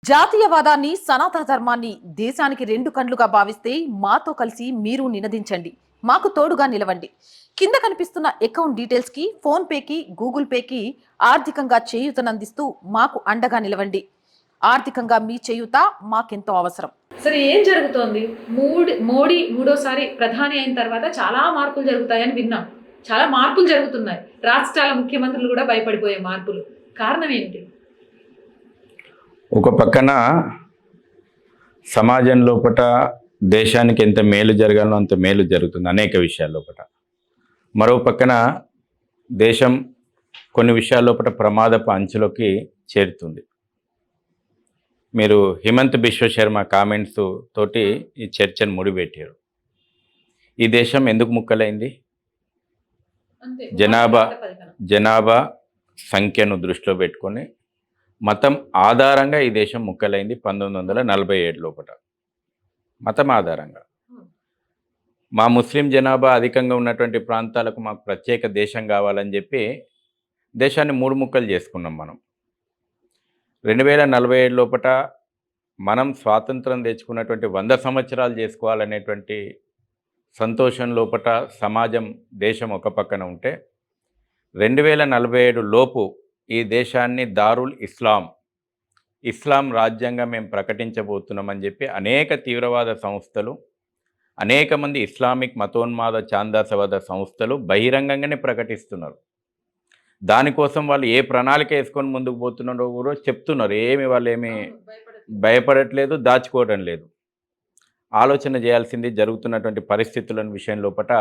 జాతీయవాదాన్ని సనాతన ధర్మాన్ని దేశానికి రెండు కండ్లుగా భావిస్తే మాతో కలిసి మీరు నినదించండి. మాకు తోడుగా నిలవండి. కింద కనిపిస్తున్న అకౌంట్ డీటెయిల్స్ కి, ఫోన్ పేకి, గూగుల్ పేకి ఆర్థికంగా చేయూతనందిస్తూ మాకు అండగా నిలవండి. ఆర్థికంగా మీ చేయూత మాకెంతో అవసరం. సరే, ఏం జరుగుతోంది? మోడీ మూడోసారి ప్రధాని అయిన తర్వాత చాలా మార్పులు జరుగుతాయని విన్నాం. చాలా మార్పులు జరుగుతున్నాయి. రాష్ట్రాల ముఖ్యమంత్రులు కూడా భయపడిపోయే మార్పులు. కారణం ఏంటి? ఒక పక్కన సమాజం లోపట దేశానికి ఎంత మేలు జరగాలో అంత మేలు జరుగుతుంది అనేక విషయాల లోపట. మరో పక్కన దేశం కొన్ని విషయాల లోపట ప్రమాదపు అంచులోకి చేరుతుంది. మీరు హిమంత్ బిశ్వ శర్మ కామెంట్స్ తోటి ఈ చర్చను ముడిపెట్టారు. ఈ దేశం ఎందుకు ముక్కలైంది? జనాభా సంఖ్యను దృష్టిలో పెట్టుకొని మతం ఆధారంగా ఈ దేశం ముక్కలైంది 1947 లోపట. మతం ఆధారంగా మా ముస్లిం జనాభా అధికంగా ఉన్నటువంటి ప్రాంతాలకు మాకు ప్రత్యేక దేశం కావాలని చెప్పి దేశాన్ని మూడు ముక్కలు చేసుకున్నాం మనం. 2047 లోపట మనం స్వాతంత్రం తెచ్చుకున్నటువంటి 100 సంవత్సరాలు చేసుకోవాలనేటువంటి సంతోషం లోపట సమాజం దేశం ఒక పక్కన ఉంటే 2047 లోపు ఈ దేశాన్ని దారుల్ ఇస్లాం రాజ్యంగా మేము ప్రకటించబోతున్నామని చెప్పి అనేక తీవ్రవాద సంస్థలు, అనేక మంది ఇస్లామిక్ మతోన్మాద ఛాందాసవాద సంస్థలు బహిరంగంగానే ప్రకటిస్తున్నారు. దానికోసం వాళ్ళు ఏ ప్రణాళిక వేసుకొని ముందుకు పోతున్నారో కూడా చెప్తున్నారు. వాళ్ళు ఏమి భయపడట్లేదు, దాచుకోవడం లేదు. ఆలోచన చేయాల్సింది జరుగుతున్నటువంటి పరిస్థితుల విషయం లోపట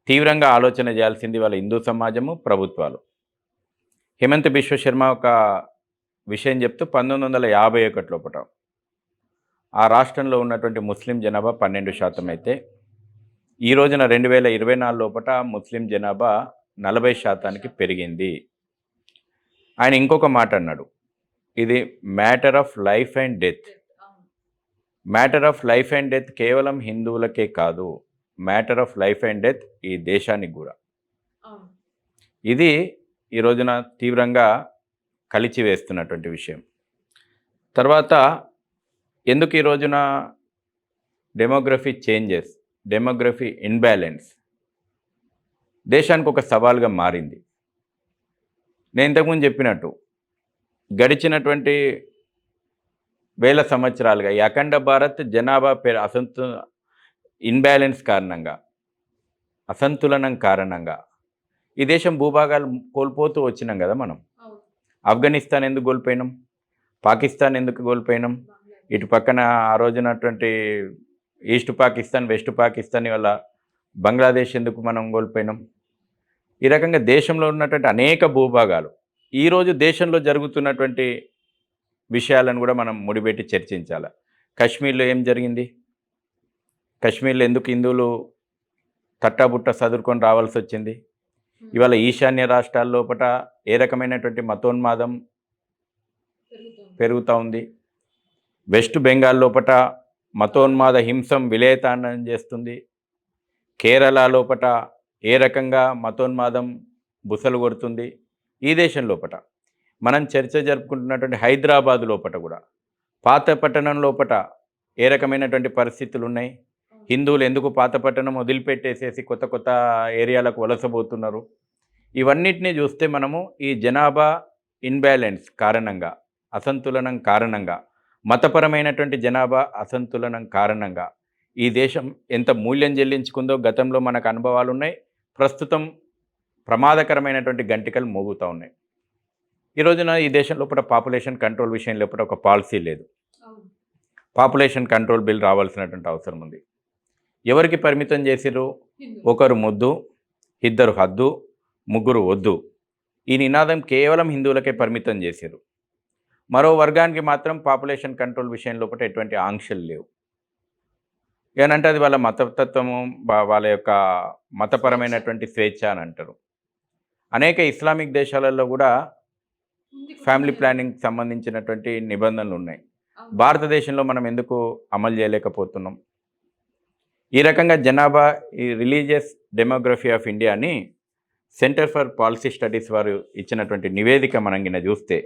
తీవ్రంగా ఆలోచన చేయాల్సింది వాళ్ళ హిందూ సమాజము, ప్రభుత్వాలు. హిమంత్ బిశ్వ శర్మ ఒక విషయం చెప్తూ 1951 లోపట ఆ రాష్ట్రంలో ఉన్నటువంటి ముస్లిం జనాభా 12% అయితే ఈ రోజున 2024 లోపట ముస్లిం జనాభా 40%కి పెరిగింది. ఆయన ఇంకొక మాట అన్నాడు, ఇది matter of life and death కేవలం హిందువులకే కాదు, matter of life and death ఈ దేశానికి కూడా. ఇది ఈ రోజున తీవ్రంగా కలిచివేస్తున్నటువంటి విషయం. తర్వాత ఎందుకు ఈ రోజున డెమోగ్రఫీ ఇన్బ్యాలెన్స్ దేశానికి ఒక సవాల్గా మారింది. నేను ఇంతకుముందు చెప్పినట్టు గడిచినటువంటి వేల సంవత్సరాలుగా ఈ అఖండ భారత్ జనాభా అసంతులనం కారణంగా ఈ దేశం భూభాగాలు కోల్పోతూ వచ్చినాం కదా మనం. ఆఫ్ఘనిస్తాన్ ఎందుకు కోల్పోయినాం? పాకిస్తాన్ ఎందుకు కోల్పోయినాం? ఇటు పక్కన ఆ రోజునటువంటి ఈస్ట్ పాకిస్తాన్, వెస్ట్ పాకిస్తాన్ వల్ల బంగ్లాదేశ్ ఎందుకు మనం కోల్పోయినాం? ఈ రకంగా దేశంలో ఉన్నటువంటి అనేక భూభాగాలు ఈరోజు దేశంలో జరుగుతున్నటువంటి విషయాలను కూడా మనం ముడిపెట్టి చర్చించాలి. కశ్మీర్లో ఏం జరిగింది? కశ్మీర్లో ఎందుకు హిందువులు తట్టాబుట్ట చదువుకొని రావాల్సి వచ్చింది? ఇవాళ ఈశాన్య రాష్ట్రాల లోపల ఏ రకమైనటువంటి మతోన్మాదం పెరుగుతూ ఉంది? వెస్ట్ బెంగాల్ లోపల మతోన్మాద హింసం విలేతాండం చేస్తుంది. కేరళ లోపల ఏ రకంగా మతోన్మాదం బుసలు కొడుతుంది. ఈ దేశం లోపల మనం చర్చ జరుపుకుంటున్నటువంటి హైదరాబాద్ లోపల కూడా పాత పట్టణం లోపల ఏ రకమైనటువంటి పరిస్థితులు ఉన్నాయి? హిందువులు ఎందుకు పాత పట్టణం వదిలిపెట్టేసేసి కొత్త కొత్త ఏరియాలకు వలసపోతున్నారు? ఇవన్నిటినీ చూస్తే మనము ఈ జనాభా ఇన్బ్యాలెన్స్ కారణంగా, అసంతులనం కారణంగా, మతపరమైనటువంటి జనాభా అసంతులనం కారణంగా ఈ దేశం ఎంత మూల్యం చెల్లించుకుందో గతంలో మనకు అనుభవాలు ఉన్నాయి. ప్రస్తుతం ప్రమాదకరమైనటువంటి గంటికలు మోగుతూ ఉన్నాయి. ఈ రోజున ఈ దేశం లోపల పాపులేషన్ కంట్రోల్ విషయం లోపల ఒక పాలసీ లేదు. పాపులేషన్ కంట్రోల్ బిల్ రావాల్సినటువంటి అవసరం ఉంది. ఎవరికి పరిమితం చేసిరు? ఒకరు ముద్దు, ఇద్దరు హద్దు, ముగ్గురు వద్దు. ఈ నినాదం కేవలం హిందువులకే పరిమితం చేసిరు. మరో వర్గానికి మాత్రం పాపులేషన్ కంట్రోల్ విషయం లోపల ఎటువంటి ఆంక్షలు లేవు. ఏనంటే అది వాళ్ళ మతతత్వము, వాళ్ళ యొక్క మతపరమైనటువంటి స్వేచ్ఛ అని అంటారు. అనేక ఇస్లామిక్ దేశాలలో కూడా ఫ్యామిలీ ప్లానింగ్కి సంబంధించినటువంటి నిబంధనలు ఉన్నాయి. భారతదేశంలో మనం ఎందుకు అమలు చేయలేకపోతున్నాం? ఈ రకంగా జనాభా ఈ రిలీజియస్ డెమోగ్రఫీ ఆఫ్ ఇండియా అని సెంటర్ ఫర్ పాలసీ స్టడీస్ వారు ఇచ్చినటువంటి నివేదిక మనం గిన చూస్తే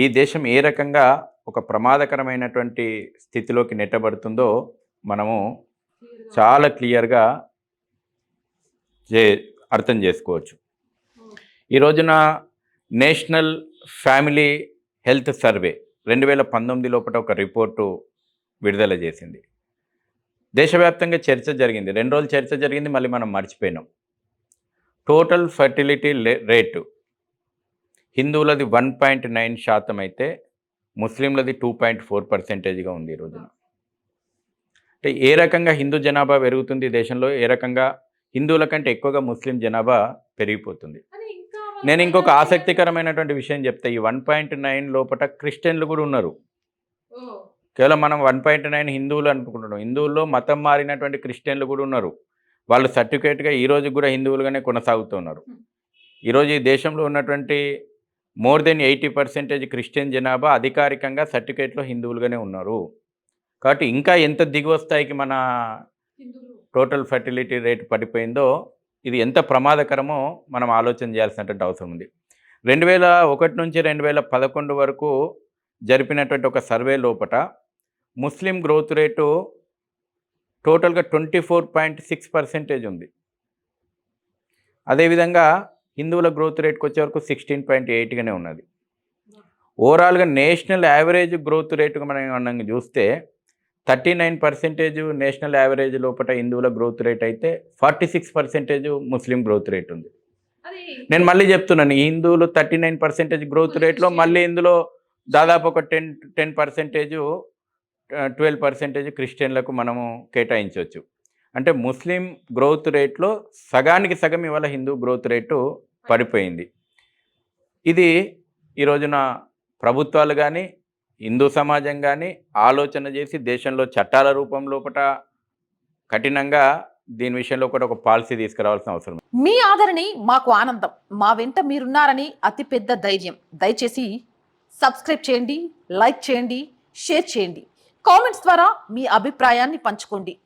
ఈ దేశం ఏ రకంగా ఒక ప్రమాదకరమైనటువంటి స్థితిలోకి నెట్టబడుతుందో మనము చాలా క్లియర్గా అర్థం చేసుకోవచ్చు. ఈ రోజున నేషనల్ ఫ్యామిలీ హెల్త్ సర్వే 2019 లోపల ఒక రిపోర్టు విడుదల చేసింది. దేశవ్యాప్తంగా చర్చ జరిగింది, 2 రోజులు చర్చ జరిగింది, మళ్ళీ మనం మర్చిపోయినాం. టోటల్ ఫర్టిలిటీ రేటు హిందువులది 1.9% అయితే ముస్లింలది 2.4%గా ఉంది ఈ రోజున. అంటే ఏ రకంగా హిందూ జనాభా పెరుగుతుంది దేశంలో, ఏ రకంగా హిందువుల కంటే ఎక్కువగా ముస్లిం జనాభా పెరిగిపోతుంది. నేను ఇంకొక ఆసక్తికరమైనటువంటి విషయం చెప్తా. ఈ 1.9 లోపల క్రిస్టియన్లు కూడా ఉన్నారు. కేవలం మనం 1.9 హిందువులు అనుకుంటున్నాం, హిందువుల్లో మతం మారినటువంటి క్రిస్టియన్లు కూడా ఉన్నారు. వాళ్ళు సర్టిఫికేట్గా ఈ రోజు కూడా హిందువులుగానే కొనసాగుతున్నారు. ఈరోజు ఈ దేశంలో ఉన్నటువంటి మోర్ దెన్ 80% క్రిస్టియన్ జనాభా అధికారికంగా సర్టిఫికేట్లో హిందువులుగానే ఉన్నారు. కాబట్టి ఇంకా ఎంత దిగువ స్థాయికి మన టోటల్ ఫర్టిలిటీ రేట్ పడిపోయిందో, ఇది ఎంత ప్రమాదకరమో మనం ఆలోచన చేయాల్సినటువంటి అవసరం ఉంది. 2001 నుంచి 2011 వరకు జరిపినటువంటి ఒక సర్వే లోపల ముస్లిం గ్రోత్ రేటు టోటల్గా 24.6% ఉంది. అదేవిధంగా హిందువుల గ్రోత్ రేట్కి వచ్చే వరకు 16.8గానే ఉన్నది. ఓవరాల్గా నేషనల్ యావరేజ్ గ్రోత్ రేటుగా మనం చూస్తే 39% నేషనల్ యావరేజ్ లోపల హిందువుల గ్రోత్ రేట్ అయితే 46% ముస్లిం గ్రోత్ రేట్ ఉంది. నేను మళ్ళీ చెప్తున్నాను, ఈ హిందువులు 39% గ్రోత్ రేట్లో మళ్ళీ ఇందులో దాదాపు ఒక 10% 12% క్రిస్టియన్లకు మనము కేటాయించవచ్చు. అంటే ముస్లిం గ్రోత్ రేట్లో సగానికి సగం ఇవాళ హిందూ గ్రోత్ రేటు పడిపోయింది. ఇది ఈ రోజున ప్రభుత్వాలు కానీ హిందూ సమాజం కానీ ఆలోచన చేసి దేశంలో చట్టాల రూపం లోపల కఠినంగా దీని విషయంలో కూడా ఒక పాలసీ తీసుకురావాల్సిన అవసరం. మీ ఆదరణి మాకు ఆనందం, మా వెంట మీరున్నారని అతిపెద్ద ధైర్యం. దయచేసి సబ్స్క్రైబ్ చేయండి, లైక్ చేయండి, షేర్ చేయండి, కామెంట్స్ ద్వారా మీ అభిప్రాయాన్ని పంచుకోండి.